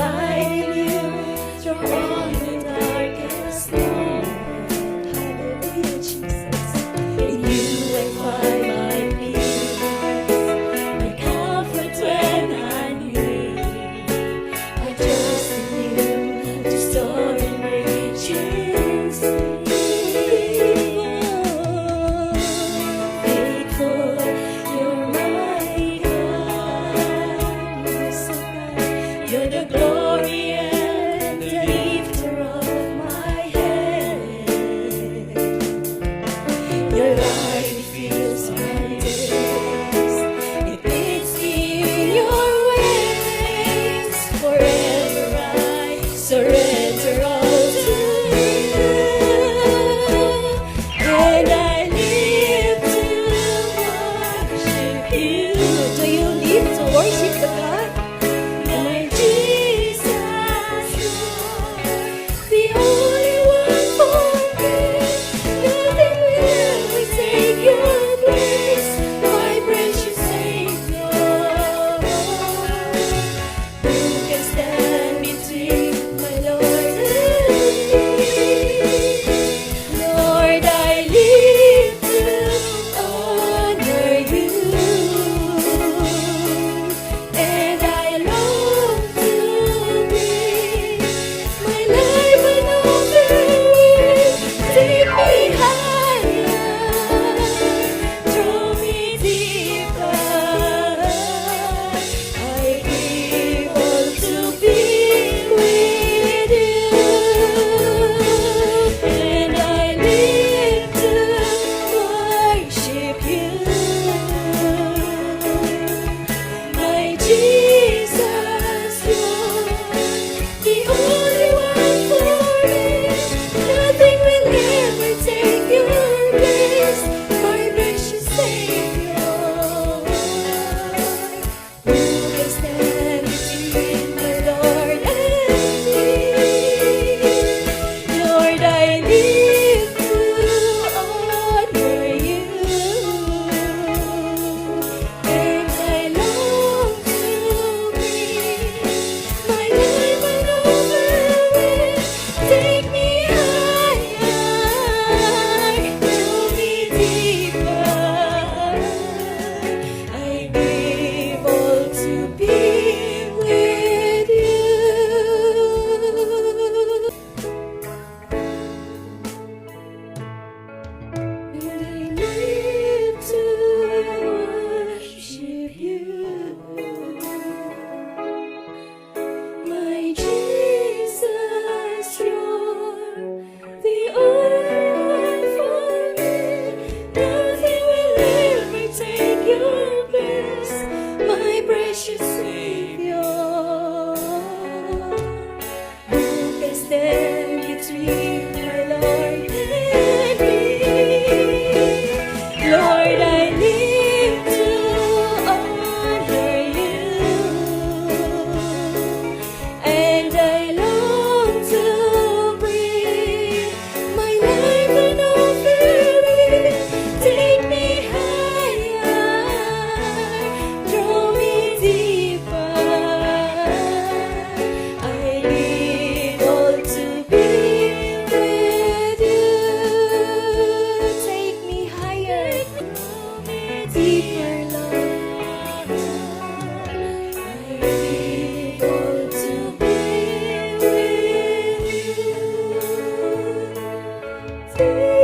light in you through all the darkest night. Hallelujah, Jesus. In you I find my peace, my comfort when I'm weak. I trust in you to store in riches. Faithful, you're my God. You're the glory and the lifter of my head. Your light fills my days. It leads me in your ways. Forever I surrender all to you. And I live to worship you. Do you live to worship the God? My Jesus, you're the only one for me. Nothing will take your place, my precious Savior. Who can stand between my Lord and me? Lord, I live to honor you, and I long to bring my life an offering. Take me higher, draw me deeper. I give all to be with you, and I live to worship you. My Jesus, you're the only one for me. Nothing will ever take your place, my precious Savior. Who can stand between the Lord and me? Lord, I live to honor you, and I long to bring my life an offering. Take me higher, draw me deeper. I give all to be with you. And I live to worship you. My Jesus, you're the only one for me. Nothing will ever take your place, my precious Savior. Who can stand between my Lord and me? Lord, I live to honor you, and I long to bring my life an offering. Take me higher, draw me deeper. I live all to be with you. Take me higher, draw me deeper, Lord. I live all to be with you.